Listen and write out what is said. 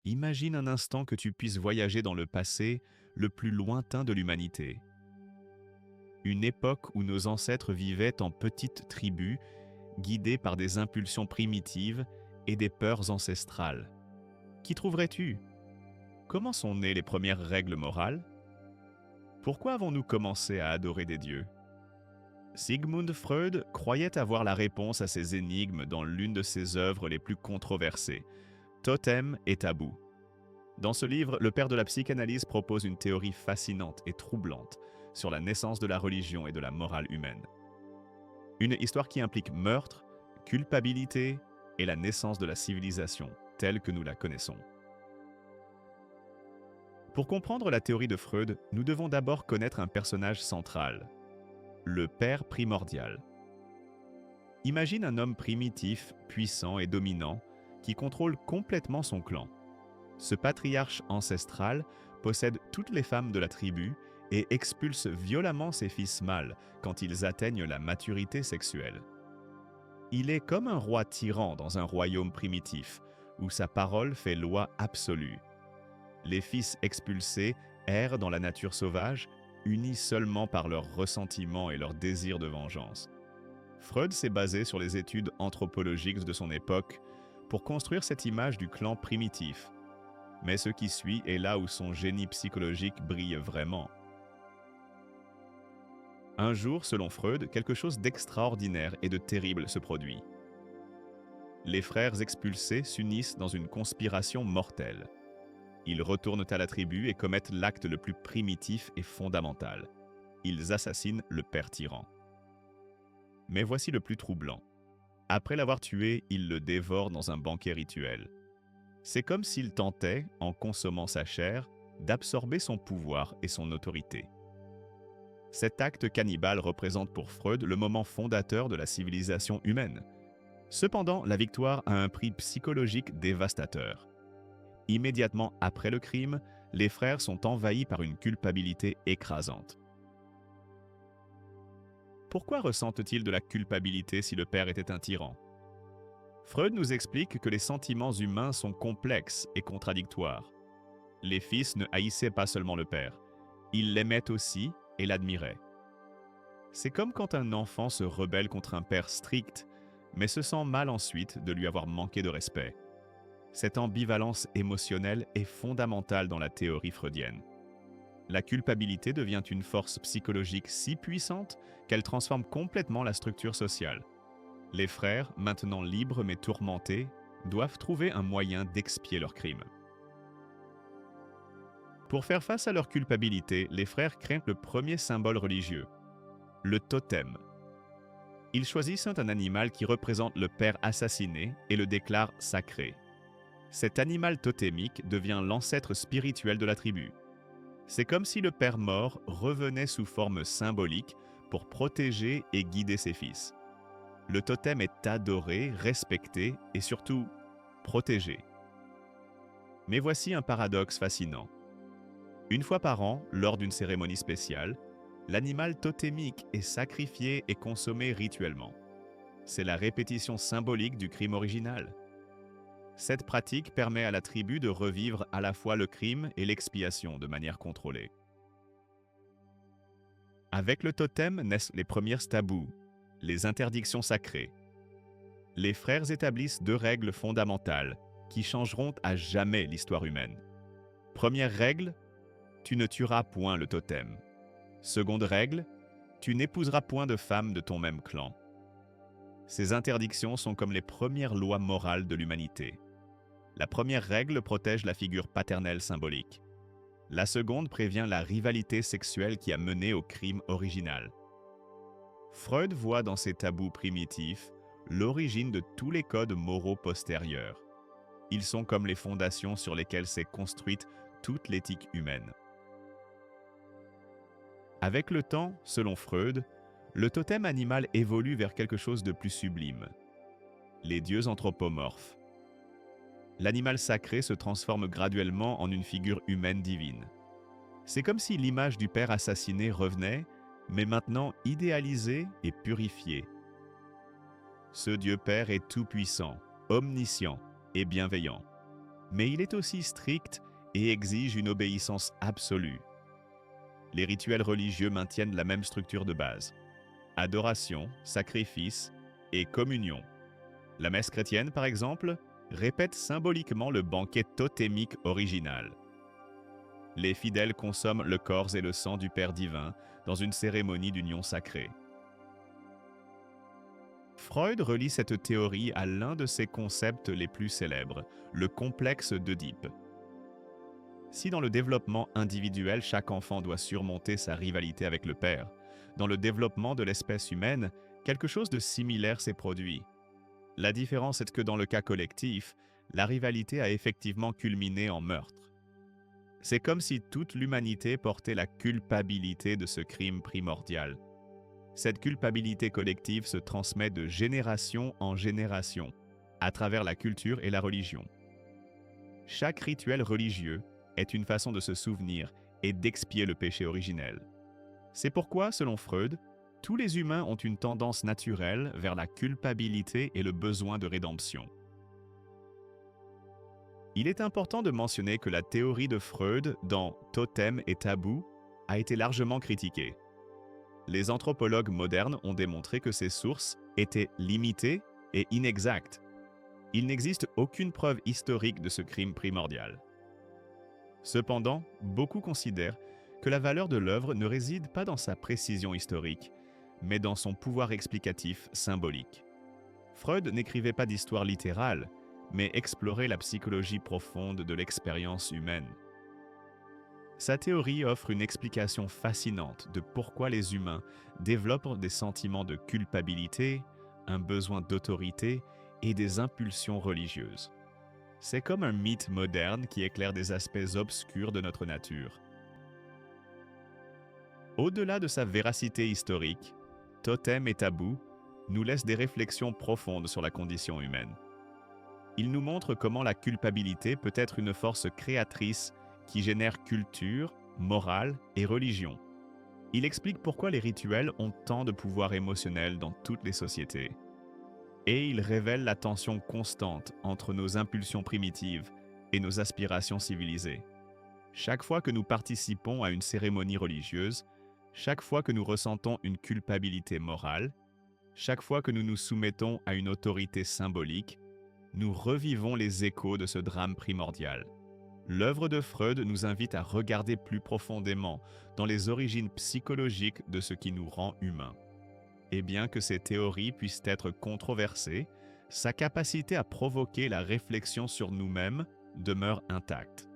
Imagine un instant que tu puisses voyager dans le passé le plus lointain de l'humanité. Une époque où nos ancêtres vivaient en petites tribus, guidés par des impulsions primitives et des peurs ancestrales. Qui trouverais-tu? Comment sont nées les premières règles morales? Pourquoi avons-nous commencé à adorer des dieux? Sigmund Freud croyait avoir la réponse à ces énigmes dans l'une de ses œuvres les plus controversées, Totem et Tabou. Dans ce livre, le père de la psychanalyse propose une théorie fascinante et troublante sur la naissance de la religion et de la morale humaine. Une histoire qui implique meurtre, culpabilité et la naissance de la civilisation telle que nous la connaissons. Pour comprendre la théorie de Freud, nous devons d'abord connaître un personnage central, le père primordial. Imagine un homme primitif, puissant et dominant qui contrôle complètement son clan. Ce patriarche ancestral possède toutes les femmes de la tribu et expulse violemment ses fils mâles quand ils atteignent la maturité sexuelle. Il est comme un roi tyran dans un royaume primitif, où sa parole fait loi absolue. Les fils expulsés errent dans la nature sauvage, unis seulement par leur ressentiment et leur désir de vengeance. Freud s'est basé sur les études anthropologiques de son époque pour construire cette image du clan primitif. Mais ce qui suit est là où son génie psychologique brille vraiment. Un jour, selon Freud, quelque chose d'extraordinaire et de terrible se produit. Les frères expulsés s'unissent dans une conspiration mortelle. Ils retournent à la tribu et commettent l'acte le plus primitif et fondamental. Ils assassinent le père tyran. Mais voici le plus troublant. Après l'avoir tué, ils le dévorent dans un banquet rituel. C'est comme s'ils tentaient, en consommant sa chair, d'absorber son pouvoir et son autorité. Cet acte cannibale représente pour Freud le moment fondateur de la civilisation humaine. Cependant, la victoire a un prix psychologique dévastateur. Immédiatement après le crime, les frères sont envahis par une culpabilité écrasante. Pourquoi ressentent-ils de la culpabilité si le père était un tyran? Freud nous explique que les sentiments humains sont complexes et contradictoires. Les fils ne haïssaient pas seulement le père, ils l'aimaient aussi et l'admiraient. C'est comme quand un enfant se rebelle contre un père strict, mais se sent mal ensuite de lui avoir manqué de respect. Cette ambivalence émotionnelle est fondamentale dans la théorie freudienne. La culpabilité devient une force psychologique si puissante qu'elle transforme complètement la structure sociale. Les frères, maintenant libres mais tourmentés, doivent trouver un moyen d'expier leurs crimes. Pour faire face à leur culpabilité, les frères créent le premier symbole religieux, le totem. Ils choisissent un animal qui représente le père assassiné et le déclarent sacré. Cet animal totémique devient l'ancêtre spirituel de la tribu. C'est comme si le père mort revenait sous forme symbolique pour protéger et guider ses fils. Le totem est adoré, respecté et surtout protégé. Mais voici un paradoxe fascinant. Une fois par an, lors d'une cérémonie spéciale, l'animal totémique est sacrifié et consommé rituellement. C'est la répétition symbolique du crime original. Cette pratique permet à la tribu de revivre à la fois le crime et l'expiation de manière contrôlée. Avec le totem naissent les premiers tabous, les interdictions sacrées. Les frères établissent deux règles fondamentales qui changeront à jamais l'histoire humaine. Première règle, tu ne tueras point le totem. Seconde règle, tu n'épouseras point de femme de ton même clan. Ces interdictions sont comme les premières lois morales de l'humanité. La première règle protège la figure paternelle symbolique. La seconde prévient la rivalité sexuelle qui a mené au crime original. Freud voit dans ces tabous primitifs l'origine de tous les codes moraux postérieurs. Ils sont comme les fondations sur lesquelles s'est construite toute l'éthique humaine. Avec le temps, selon Freud, le totem animal évolue vers quelque chose de plus sublime. Les dieux anthropomorphes. L'animal sacré se transforme graduellement en une figure humaine divine. C'est comme si l'image du père assassiné revenait, mais maintenant idéalisée et purifiée. Ce Dieu Père est tout-puissant, omniscient et bienveillant. mais il est aussi strict et exige une obéissance absolue. Les rituels religieux maintiennent la même structure de base: adoration, sacrifice et communion. La messe chrétienne, par exemple, répète symboliquement le banquet totémique original. Les fidèles consomment le corps et le sang du Père divin dans une cérémonie d'union sacrée. Freud relie cette théorie à l'un de ses concepts les plus célèbres, le complexe d'Œdipe. Si dans le développement individuel, chaque enfant doit surmonter sa rivalité avec le père, dans le développement de l'espèce humaine, quelque chose de similaire s'est produit. La différence est que dans le cas collectif, la rivalité a effectivement culminé en meurtre. C'est comme si toute l'humanité portait la culpabilité de ce crime primordial. Cette culpabilité collective se transmet de génération en génération, à travers la culture et la religion. Chaque rituel religieux est une façon de se souvenir et d'expier le péché originel. C'est pourquoi, selon Freud, tous les humains ont une tendance naturelle vers la culpabilité et le besoin de rédemption. Il est important de mentionner que la théorie de Freud dans Totem et Tabou a été largement critiquée. Les anthropologues modernes ont démontré que ces sources étaient limitées et inexactes. Il n'existe aucune preuve historique de ce crime primordial. Cependant, beaucoup considèrent que la valeur de l'œuvre ne réside pas dans sa précision historique, mais dans son pouvoir explicatif symbolique. Freud n'écrivait pas d'histoire littérale, mais explorait la psychologie profonde de l'expérience humaine. Sa théorie offre une explication fascinante de pourquoi les humains développent des sentiments de culpabilité, un besoin d'autorité et des impulsions religieuses. C'est comme un mythe moderne qui éclaire des aspects obscurs de notre nature. Au-delà de sa véracité historique, Totem et Tabou nous laisse des réflexions profondes sur la condition humaine. Il nous montre comment la culpabilité peut être une force créatrice qui génère culture, morale et religion. Il explique pourquoi les rituels ont tant de pouvoir émotionnel dans toutes les sociétés. Et il révèle la tension constante entre nos impulsions primitives et nos aspirations civilisées. Chaque fois que nous participons à une cérémonie religieuse, chaque fois que nous ressentons une culpabilité morale, chaque fois que nous nous soumettons à une autorité symbolique, nous revivons les échos de ce drame primordial. L'œuvre de Freud nous invite à regarder plus profondément dans les origines psychologiques de ce qui nous rend humains. Et bien que ces théories puissent être controversées, sa capacité à provoquer la réflexion sur nous-mêmes demeure intacte.